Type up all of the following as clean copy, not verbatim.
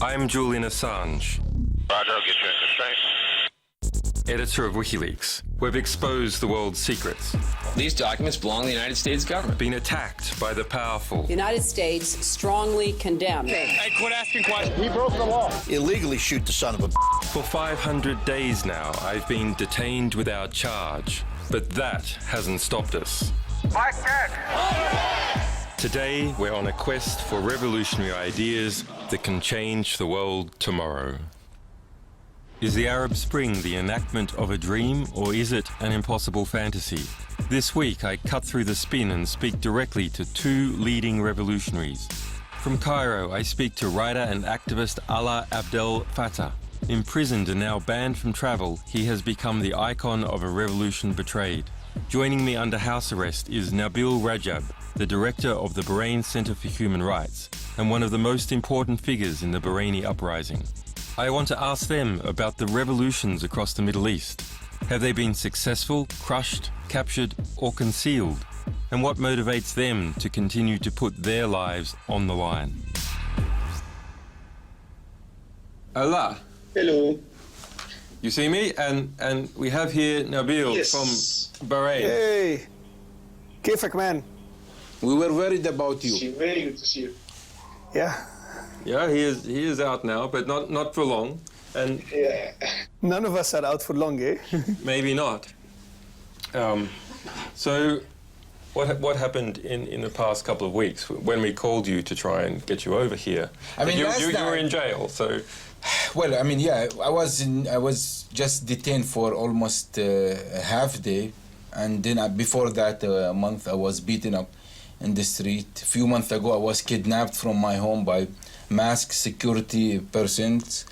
I'm Julian Assange, Roger, I'll get you in constraint. editor of WikiLeaks. We've exposed the world's secrets, These documents belong to the United States government. been attacked by the powerful, The United States strongly condemns. Hey, quit asking questions. He broke the law. Illegally shoot the son of a For 500 days now, I've been detained without charge, but that hasn't stopped us. Mike check. Today, we're on a quest for revolutionary ideas that can change the world tomorrow. Is the Arab Spring the enactment of a dream, or is it an impossible fantasy? This week, I cut through the spin and speak directly to two leading revolutionaries. From Cairo, I speak to writer and activist Alaa Abd El-Fattah. Imprisoned and now banned from travel, he has become the icon of a revolution betrayed. Joining me under house arrest is Nabeel Rajab, the director of the Bahrain Center for Human Rights and one of the most important figures in the Bahraini uprising. I want to ask them about the revolutions across the Middle East. Have they been successful, crushed, captured, or concealed? And what motivates them to continue to put their lives on the line? Alaa. Hello. You see me? And we have here Nabeel Yes. from Bahrain. Hey, كيفك man? We were worried about you. Very good to see you. Yeah, Yeah, he is out now, but not for long. And Yeah. none of us are out for long, eh? maybe not. So what happened in the past couple of weeks when we called you to try and get you over here? I mean, you last were in time- jail, so Well, I mean, yeah, I was just detained for almost a half day, and then before that, a month, I was beaten up in the street. A few months ago, I was kidnapped from my home by masked security persons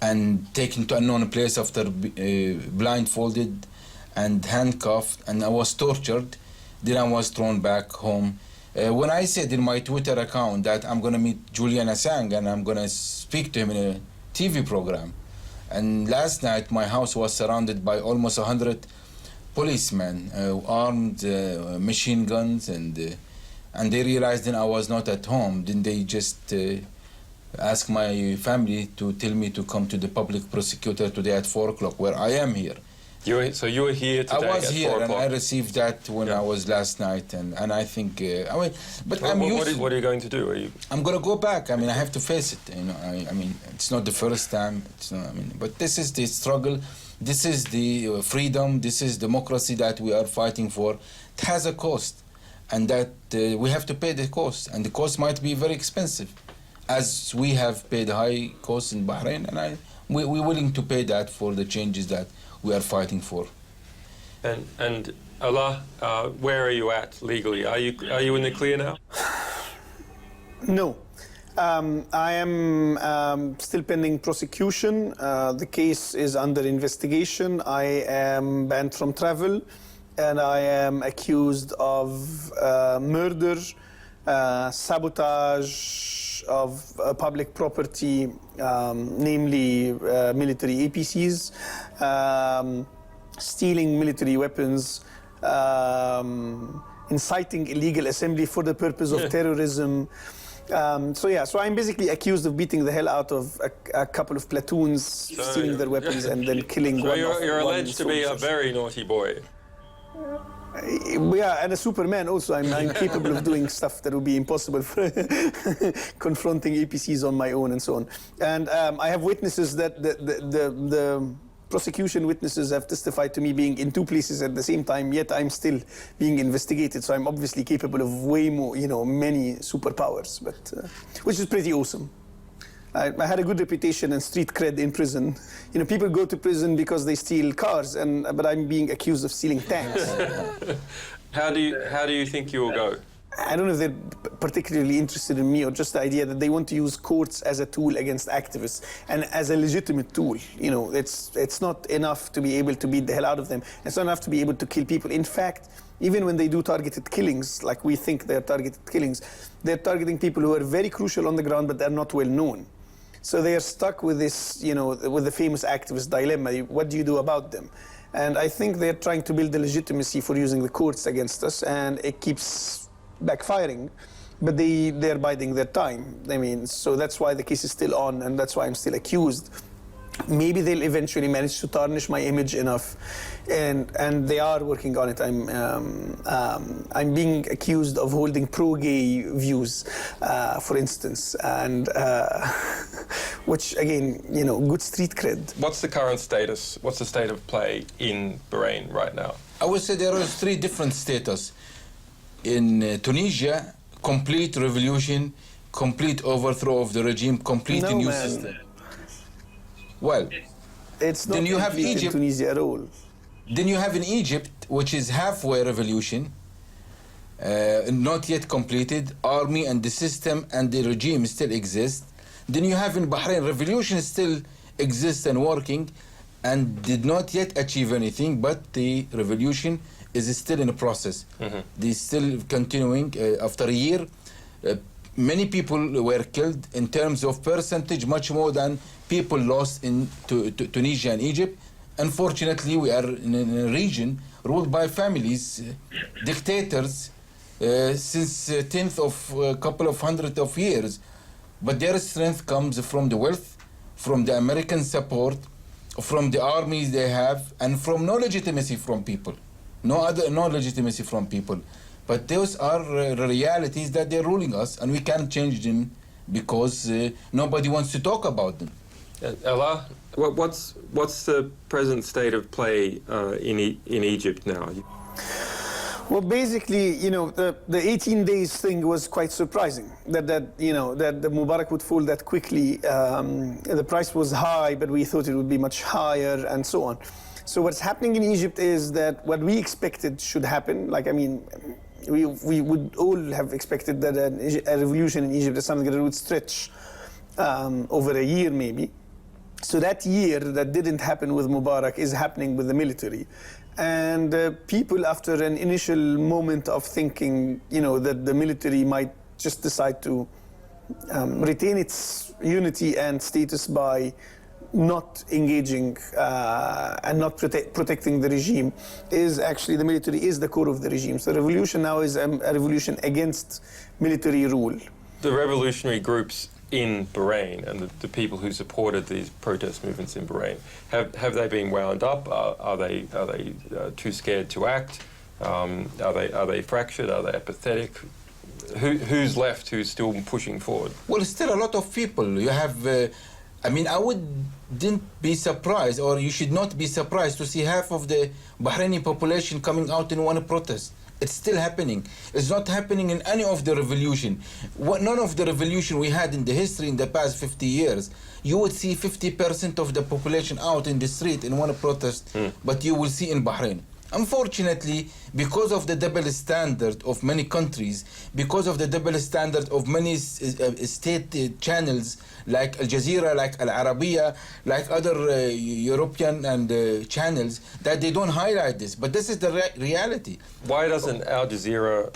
and taken to an unknown place after blindfolded and handcuffed, and I was tortured. Then I was thrown back home. When I said in my Twitter account that I'm going to meet Julian Assange and I'm going to speak to him in a TV program, and last night my house was surrounded by almost 100 policemen, armed machine guns, and they realized then I was not at home. Then they just asked my family to tell me to come to the public prosecutor today at 4 o'clock, where I am here. so you were here today I was at here 4 and o'clock. I received that when I was last night, and I think but I'm used. What are you going to do? I'm gonna go back. I mean, I have to face it. You know, I mean, it's not the first time. It's not. I mean, but this is the struggle. This is the freedom. This is democracy that we are fighting for. It has a cost, and that we have to pay the cost. And the cost might be very expensive, as we have paid high costs in Bahrain, and we're willing to pay that for the changes that we are fighting for. And Alaa, where are you at legally? Are you in the clear now? No. I am still pending prosecution. The case is under investigation. I am banned from travel, and I am accused of murder, sabotage of public property, namely military APCs, stealing military weapons, inciting illegal assembly for the purpose of terrorism. So I'm basically accused of beating the hell out of a couple of platoons, stealing their weapons, and then killing So one. you're alleged to be a very naughty boy. Yeah, and a Superman also. I'm capable of doing stuff that would be impossible for confronting APCs on my own and so on. And I have witnesses that the prosecution witnesses have testified to me being in two places at the same time, yet I'm still being investigated. So I'm obviously capable of way more, many superpowers, but which is pretty awesome. I had a good reputation and street cred in prison. People go to prison because they steal cars, but I'm being accused of stealing tanks. How do you think you will go? I don't know if they're particularly interested in me, or just the idea that they want to use courts as a tool against activists and as a legitimate tool. It's not enough to be able to beat the hell out of them. It's not enough to be able to kill people. In fact, even when they do targeted killings, like we think they're targeted killings, they're targeting people who are very crucial on the ground, but they're not well known. So they are stuck with this, with the famous activist dilemma. What do you do about them? And I think they're trying to build the legitimacy for using the courts against us, and it keeps backfiring. but they're biding their time. I mean, so that's why the case is still on, and that's why I'm still accused. Maybe they'll eventually manage to tarnish my image enough, and they are working on it. I'm being accused of holding pro-gay views, for instance, and which again, you know, good street cred. What's the current status? What's the state of play in Bahrain right now? I would say there are three different status. In Tunisia, complete revolution, complete overthrow of the regime, complete new system. Well, it's not then you have complete in Egypt. Tunisia at all. Then you have in Egypt, which is halfway revolution, not yet completed, army and the system and the regime still exist. Then you have in Bahrain, revolution still exists and working and did not yet achieve anything, but the revolution is still in a process. They're still continuing. After a year, many people were killed in terms of percentage, much more than people lost in Tunisia and Egypt. Unfortunately, we are in a region ruled by families, dictators, since 10th of a couple of hundred of years. But their strength comes from the wealth, from the American support, from the armies they have, and from no legitimacy from people. No legitimacy from people. But those are realities that they're ruling us, and we can't change them because nobody wants to talk about them. Alaa, what's the present state of play in Egypt now? Well, basically, you know, the 18 days thing was quite surprising. That the Mubarak would fall that quickly. The price was high, but we thought it would be much higher, and so on. So what's happening in Egypt is that what we expected should happen. Like, I mean, we would all have expected that a revolution in Egypt is something that would stretch over a year, maybe. So that year that didn't happen with Mubarak is happening with the military. And people, after an initial moment of thinking, you know, that the military might just decide to retain its unity and status by not engaging and not protecting the regime, is actually the military is the core of the regime. So the revolution now is a revolution against military rule. The revolutionary groups in Bahrain and the people who supported these protest movements in Bahrain, have they been wound up? Are they too scared to act? Are they fractured? Are they apathetic? Who's left? Who's still pushing forward? Well, still a lot of people. You have. I mean, I wouldn't be surprised, or you should not be surprised to see half of the Bahraini population coming out in one protest. It's still happening. It's not happening in any of the revolution. None of the revolution we had in the history in the past 50 years, you would see 50% of the population out in the street in one protest, but you will see in Bahrain. Unfortunately, because of the double standard of many countries, because of the double standard of many state channels like Al Jazeera, like Al Arabiya, like other European and channels, that they don't highlight this. But this is the reality. Why doesn't Al Jazeera...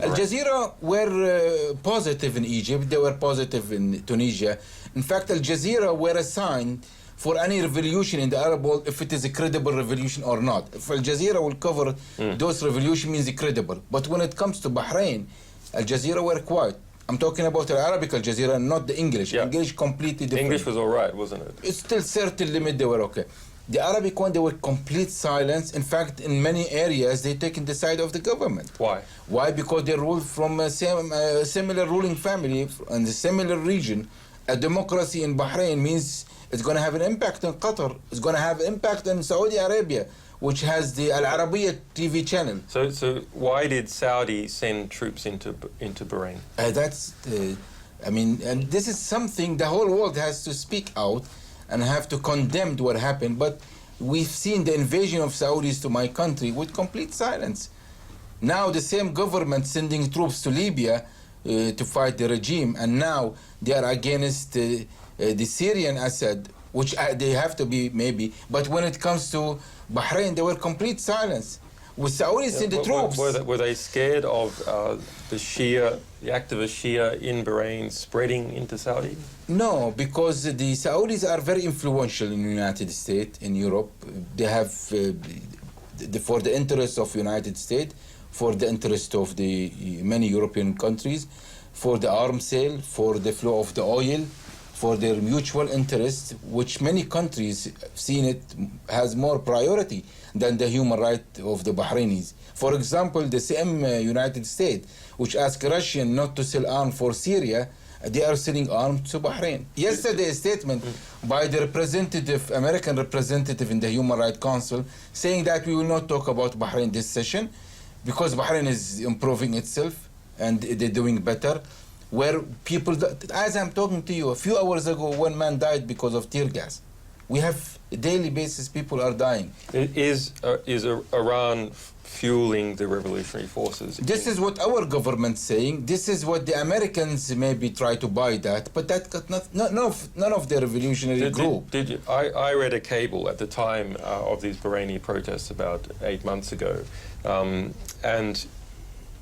Al Jazeera were positive in Egypt, they were positive in Tunisia. In fact, Al Jazeera were assigned for any revolution in the Arab world, if it is a credible revolution or not. If Al Jazeera will cover those revolution, means credible. But when it comes to Bahrain, Al Jazeera were quiet. I'm talking about the Arabic Al Jazeera, not the English. Yeah. English completely different. English was all right, wasn't it? It's still certain limit they were okay. The Arabic one, they were complete silence. In fact, in many areas, they taken the side of the government. Why? Why? Because they ruled from a similar ruling family and a similar region. A democracy in Bahrain means it's going to have an impact on Qatar. It's going to have impact on Saudi Arabia, which has the Al Arabiya TV channel. So why did Saudi send troops into Bahrain? I mean, and this is something the whole world has to speak out and have to condemn what happened. But we've seen the invasion of Saudis to my country with complete silence. Now the same government sending troops to Libya to fight the regime, and now they are against the Syrian Assad, which they have to be maybe. But when it comes to Bahrain, they were complete silence. With Saudis in the troops. Were they scared of the activist Shia in Bahrain spreading into Saudi? No, because the Saudis are very influential in the United States, in Europe. They have, for the interest of United States, for the interest of the many European countries. for the arms sale, for the flow of the oil, for their mutual interests, which many countries have seen it has more priority than the human right of the Bahrainis. For example, the same United States, which asked Russia not to sell arms for Syria, they are selling arms to Bahrain. Yesterday, a statement by the American representative in the Human Rights Council, saying that we will not talk about Bahrain this session because Bahrain is improving itself and they're doing better. Where people, as I'm talking to you, a few hours ago, one man died because of tear gas. We have a daily basis, people are dying. Is Iran fueling the revolutionary forces? This is what our government's saying. This is what the Americans maybe try to buy that, but that got none of the revolutionary group. I read a cable at the time of these Bahraini protests about 8 months ago, and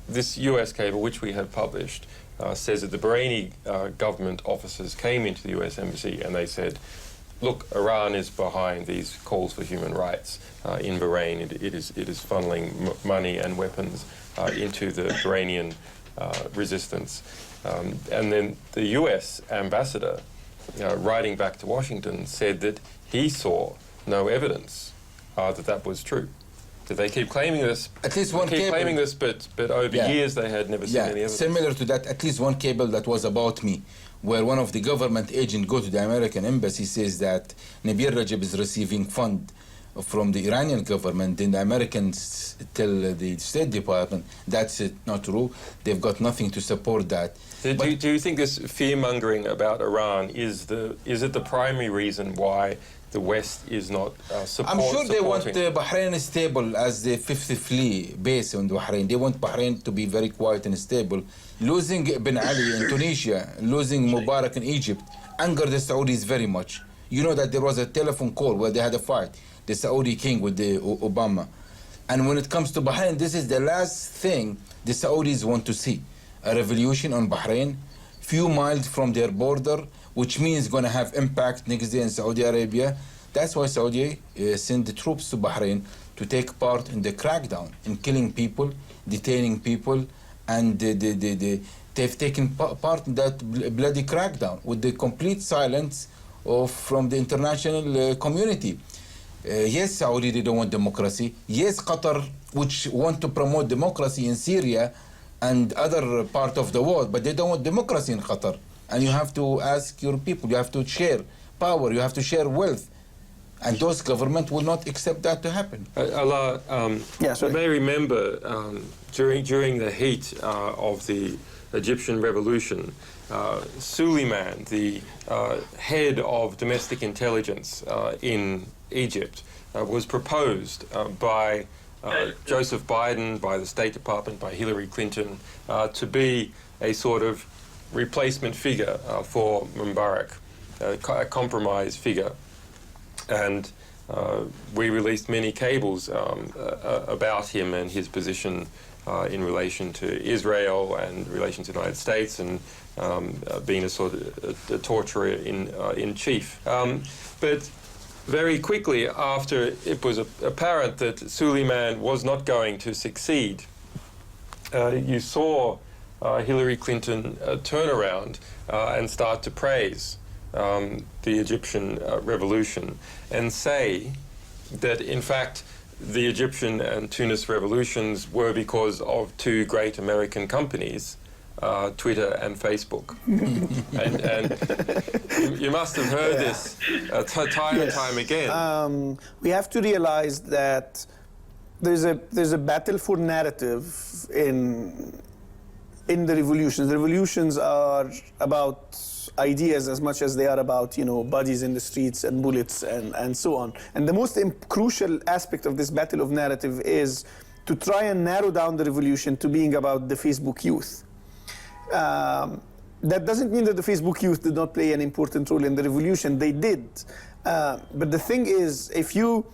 this US cable, which we have published, says that the Bahraini government officers came into the US embassy and they said, look, Iran is behind these calls for human rights in Bahrain. It is funneling money and weapons into the Bahrainian resistance. And then the US ambassador, writing back to Washington, said that he saw no evidence that was true. That they keep claiming this. At least one cable. Claiming this, but over years they had never seen any evidence. Similar to that, at least one cable that was about me, where one of the government agents go to the American embassy, says that Nabeel Rajab is receiving fund from the Iranian government. Then the Americans tell the State Department that's not true. They've got nothing to support that. Do you think this fear-mongering about Iran is it the primary reason why the West is not supporting? I'm sure they want Bahrain stable as the fifth fleet base on Bahrain. They want Bahrain to be very quiet and stable. Losing Ben Ali in Tunisia, losing Mubarak in Egypt, angered the Saudis very much. You know that there was a telephone call where they had a fight, the Saudi king with the Obama. And when it comes to Bahrain, this is the last thing the Saudis want to see. A revolution on Bahrain, few miles from their border, which means going to have impact next day in Saudi Arabia. That's why Saudi sent the troops to Bahrain to take part in the crackdown, in killing people, detaining people, and they've taken part in that bloody crackdown with the complete silence from the international community. Yes, Saudi, they don't want democracy. Yes, Qatar, which want to promote democracy in Syria and other part of the world, but they don't want democracy in Qatar. And you have to ask your people, you have to share power, you have to share wealth. And those governments will not accept that to happen. Alaa, you may remember during the heat of the Egyptian revolution, Suleiman, the head of domestic intelligence in Egypt, was proposed by Joseph Biden, by the State Department, by Hillary Clinton, to be a sort of replacement figure for Mubarak, a compromise figure. And we released many cables about him and his position in relation to Israel and in relation to the United States, and being a sort of a torturer in chief. But very quickly after it was apparent that Suleiman was not going to succeed, you saw Hillary Clinton turn around and start to praise the Egyptian revolution and say that, in fact, the Egyptian and Tunis revolutions were because of two great American companies, Twitter and Facebook. and you must have heard this time and time again. We have to realize that there's a battle for narrative in the revolutions. The revolutions are about ideas as much as they are about, bodies in the streets and bullets and so on. And the most crucial aspect of this battle of narrative is to try and narrow down the revolution to being about the Facebook youth. That doesn't mean that the Facebook youth did not play an important role in the revolution. They did. But the thing is, if you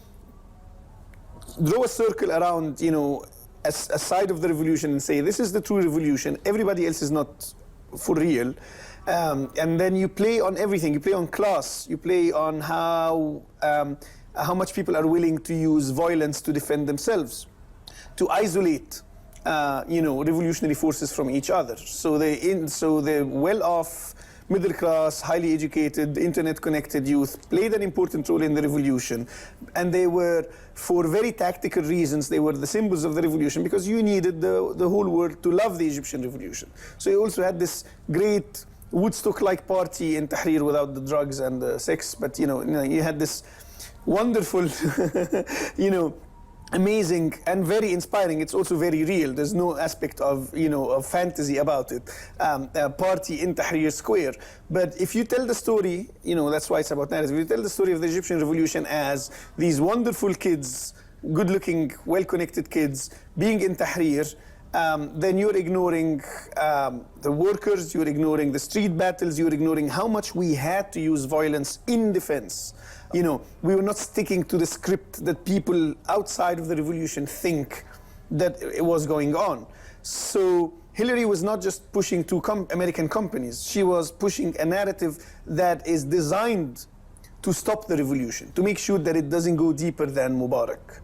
draw a circle around, a side of the revolution and say, this is the true revolution, everybody else is not for real, and then you play on everything. You play on class. You play on how much people are willing to use violence to defend themselves, to isolate revolutionary forces from each other. So the well-off, middle-class, highly educated, internet-connected youth played an important role in the revolution. And they were, for very tactical reasons, they were the symbols of the revolution because you needed the whole world to love the Egyptian revolution. So you also had this great Woodstock-like party in Tahrir without the drugs and the sex, but you had this wonderful, amazing and very inspiring. It's also very real. There's no aspect of of fantasy about it. A party in Tahrir Square. But if you tell the story, that's why it's about narrative. If you tell the story of the Egyptian revolution as these wonderful kids, good-looking, well-connected kids being in Tahrir, then you're ignoring the workers, you're ignoring the street battles, you're ignoring how much we had to use violence in defense. We were not sticking to the script that people outside of the revolution think that it was going on. So Hillary was not just pushing two American companies. She was pushing a narrative that is designed to stop the revolution, to make sure that it doesn't go deeper than Mubarak.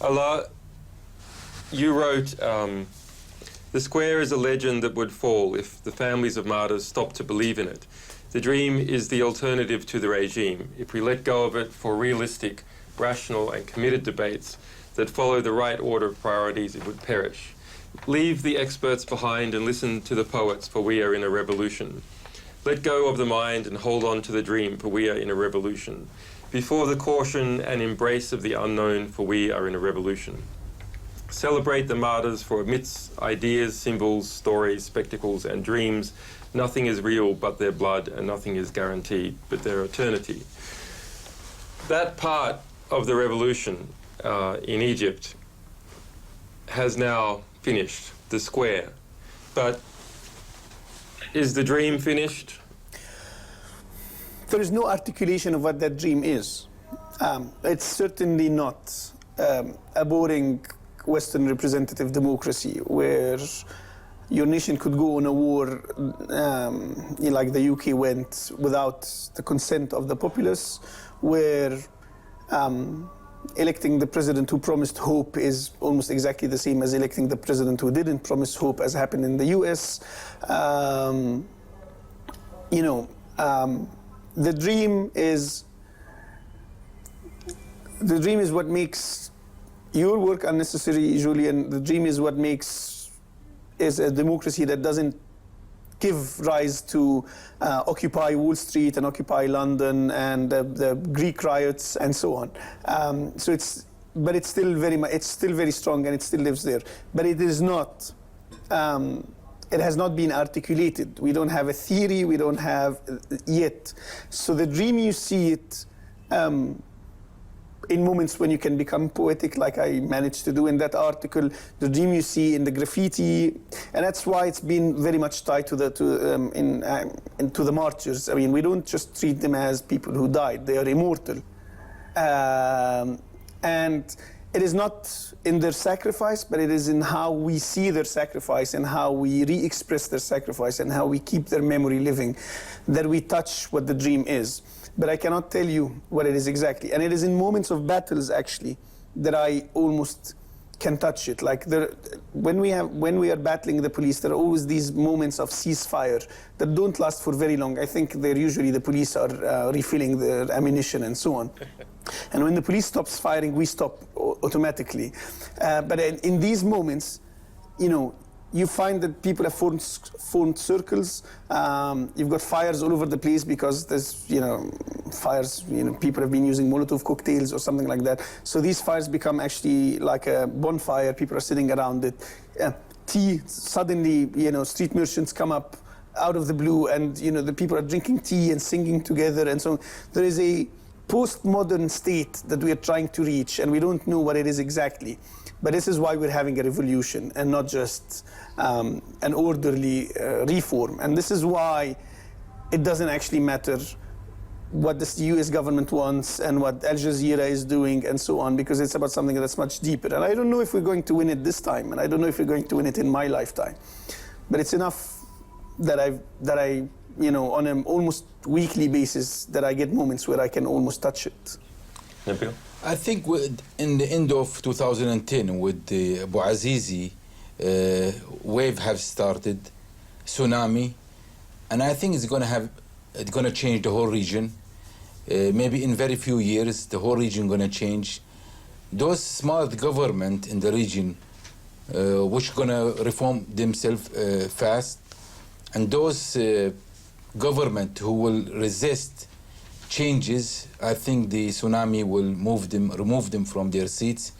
Alaa, you wrote, the square is a legend that would fall if the families of martyrs stopped to believe in it. The dream is the alternative to the regime. If we let go of it for realistic, rational and committed debates that follow the right order of priorities, it would perish. Leave the experts behind and listen to the poets, for we are in a revolution. Let go of the mind and hold on to the dream, for we are in a revolution. Before the caution and embrace of the unknown, for we are in a revolution. Celebrate the martyrs, for amidst ideas, symbols, stories, spectacles and dreams, nothing is real but their blood, and nothing is guaranteed but their eternity. That part of the revolution in Egypt has now finished, the square. But is the dream finished? There is no articulation of what that dream is. It's certainly not a boring Western representative democracy where your nation could go on a war like the UK went without the consent of the populace, where electing the president who promised hope is almost exactly the same as electing the president who didn't promise hope, as happened in the US. The dream is what makes your work unnecessary, Julian. The dream is what makes is a democracy that doesn't give rise to Occupy Wall Street and Occupy London and the Greek riots and so on. But it's still very strong and it still lives there. But it is not. It has not been articulated. We don't have a theory. We don't have yet. So the dream, you see it in moments when you can become poetic, like I managed to do in that article. The dream you see in the graffiti, and that's why it's been very much tied to the martyrs. I mean, we don't just treat them as people who died; they are immortal, and it is not in their sacrifice, but it is in how we see their sacrifice and how we re-express their sacrifice and how we keep their memory living, that we touch what the dream is. But I cannot tell you what it is exactly. And it is in moments of battles, actually, that I almost can touch it. Like when we are battling the police, there are always these moments of ceasefire that don't last for very long. I think they're usually the police are refilling their ammunition and so on. And when the police stops firing, we stop automatically. But in these moments, you find that people have formed circles. You've got fires all over the place because there's, fires, people have been using Molotov cocktails or something like that. So these fires become actually like a bonfire. People are sitting around it. Tea, suddenly, street merchants come up out of the blue and, the people are drinking tea and singing together. And so there is a postmodern state that we are trying to reach, and we don't know what it is exactly. But this is why we're having a revolution and not just an orderly reform. And this is why it doesn't actually matter what the US government wants and what Al Jazeera is doing and so on, because it's about something that's much deeper. And I don't know if we're going to win it this time, and I don't know if we're going to win it in my lifetime. But it's enough that I on an almost weekly basis, that I get moments where I can almost touch it. Nabeel? I think in the end of 2010, with the Abu Azizi, wave have started, tsunami, and I think it's gonna change the whole region. Maybe in very few years, the whole region gonna change. Those smart government in the region, which gonna reform themselves fast, and those government who will resist changes, I think the tsunami will remove them from their seats.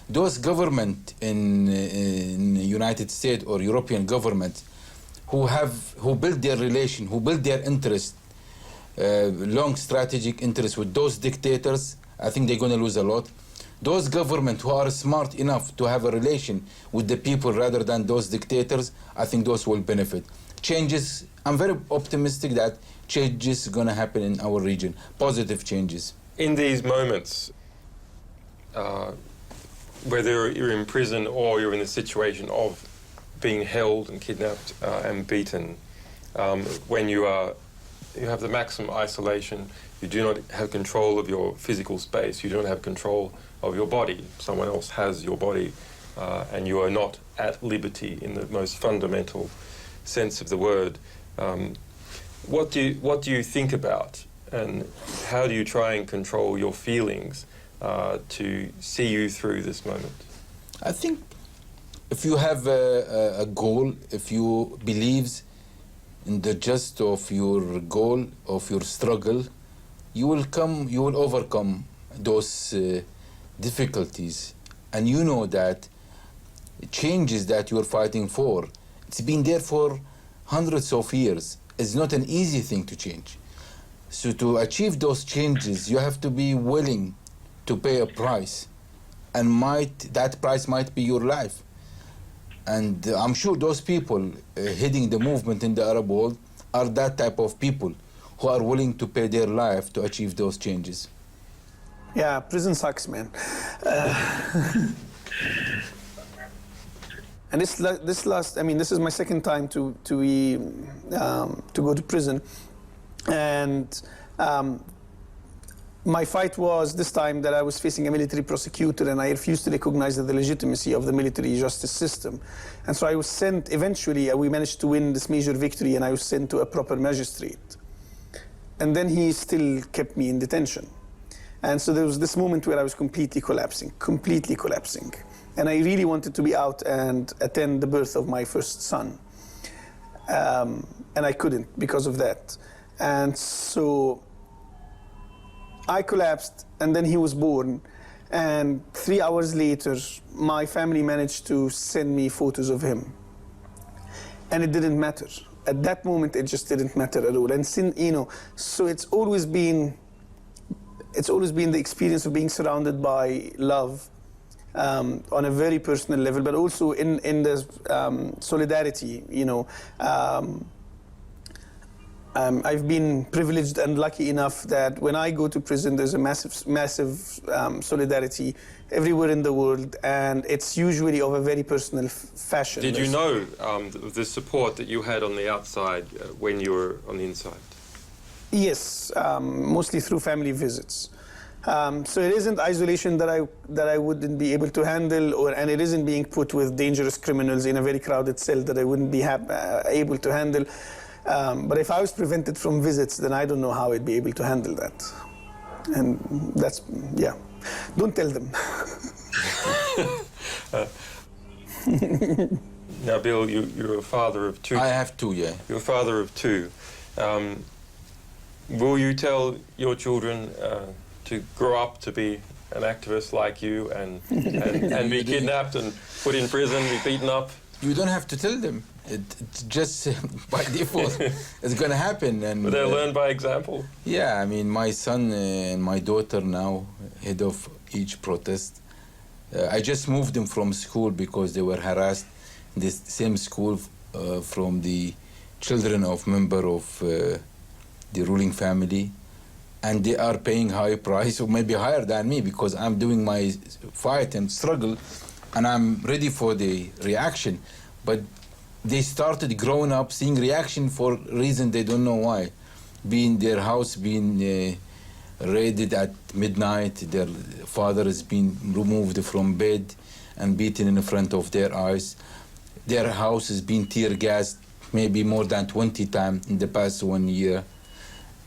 Those government in United States or European government who build their relation, who build their interest, long strategic interest with those dictators, I think they're going to lose a lot. Those government who are smart enough to have a relation with the people rather than those dictators, I think those will benefit. Changes, I'm very optimistic that changes going to happen in our region, positive changes. In these moments, whether you're in prison or you're in the situation of being held and kidnapped and beaten, when you have the maximum isolation, you do not have control of your physical space, you don't have control of your body. Someone else has your body, and you are not at liberty in the most fundamental sense of the word. What do you think about, and how do you try and control your feelings to see you through this moment? I think if you have a goal, if you believe in the just of your goal, of your struggle, you will overcome those difficulties. And you know that changes that you're fighting for, it's been there for hundreds of years. It's not an easy thing to change. So to achieve those changes, you have to be willing to pay a price, and that price might be your life. And I'm sure those people heading the movement in the Arab world are that type of people who are willing to pay their life to achieve those changes. Yeah, prison sucks, man. And this is my second time to go to prison, and my fight was this time that I was facing a military prosecutor, and I refused to recognize the legitimacy of the military justice system. And so I was sent, eventually, we managed to win this major victory, and I was sent to a proper magistrate. And then he still kept me in detention. And so there was this moment where I was completely collapsing. And I really wanted to be out and attend the birth of my first son. And I couldn't because of that. And so I collapsed, and then he was born. And 3 hours later, my family managed to send me photos of him. And it didn't matter. At that moment, it just didn't matter at all. And so it's always been the experience of being surrounded by love on a very personal level, but also in the solidarity, I've been privileged and lucky enough that when I go to prison, there's a massive solidarity everywhere in the world, and it's usually of a very personal fashion. Did you know the support that you had on the outside when you were on the inside? Yes, mostly through family visits. So it isn't isolation that I wouldn't be able to handle, and it isn't being put with dangerous criminals in a very crowded cell that I wouldn't be able to handle. But if I was prevented from visits, then I don't know how I'd be able to handle that. And that's, yeah. Don't tell them. Nabeel, you're a father of two. I have two, yeah. You're a father of two. Will you tell your children to grow up to be an activist like you and be kidnapped and put in prison, be beaten up? You don't have to tell them. It's just by default, it's going to happen. And But they'll learn by example? Yeah, I mean, my son and my daughter now, head of each protest. I just moved them from school because they were harassed in this same school from the children of member of the ruling family. And they are paying high price, or maybe higher than me, because I'm doing my fight and struggle, and I'm ready for the reaction. But they started growing up, seeing reaction for a reason they don't know why. Being their house being raided at midnight, their father has been removed from bed and beaten in front of their eyes. their house has been tear gassed maybe more than 20 times in the past 1 year.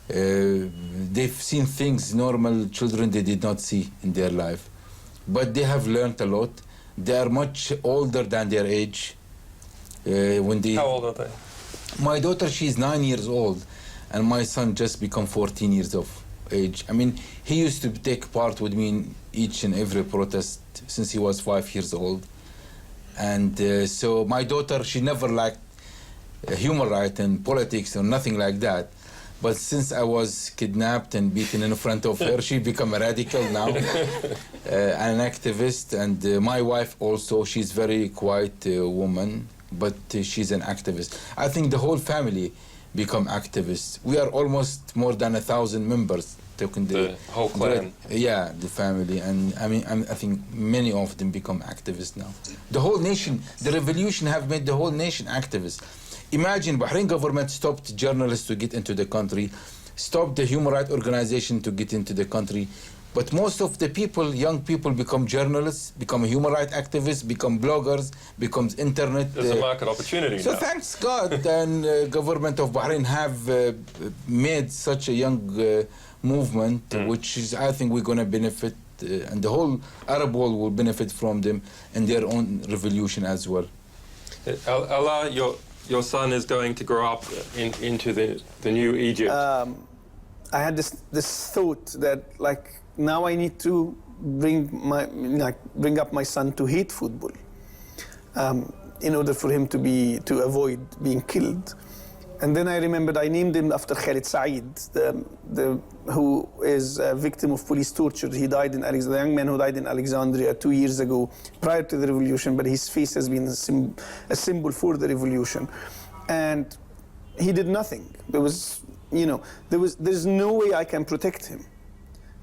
They've seen things normal children they did not see in their life. But they have learned a lot. They are much older than their age. How old are they? My daughter, she's 9 years old, and my son just become 14 years of age. I mean, he used to take part with me in each and every protest since he was 5 years old. And so my daughter, she never liked human rights and politics or nothing like that. But since I was kidnapped and beaten in front of her, she become a radical now, an activist. And my wife also, she's very quiet woman, but she's an activist. I think the whole family become activists. We are almost more than 1,000 members. The whole clan. Yeah, the family. And I mean, I think many of them become activists now. The whole nation, the revolution have made the whole nation activist. Imagine Bahrain government stopped journalists to get into the country, stopped the human rights organization to get into the country. But most of the people, young people, become journalists, become human rights activists, become bloggers, becomes internet. There's a market opportunity So now. thanks God, and government of Bahrain have made such a young movement, which is, I think we're going to benefit, and the whole Arab world will benefit from them in their own revolution as well. Alaa, your son is going to grow up into the new Egypt. I had this thought that, like, now I need to bring up my son to hate football in order for him to avoid being killed. And then I remembered I named him after Khalid Saeed, who is a victim of police torture. He died in the young man who died in Alexandria 2 years ago, prior to the revolution, but his face has been a symbol for the revolution. And he did nothing. There's no way I can protect him.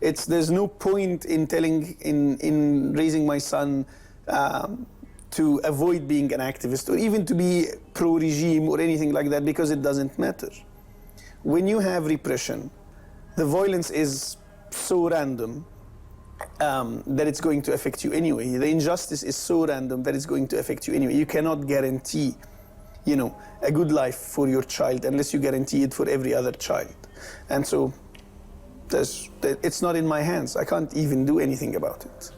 There's no point in raising my son to avoid being an activist or even to be pro-regime or anything like that, because it doesn't matter. When you have repression, the violence is so random that it's going to affect you anyway. The injustice is so random that it's going to affect you anyway. You cannot guarantee, a good life for your child unless you guarantee it for every other child. And so it's not in my hands. I can't even do anything about it.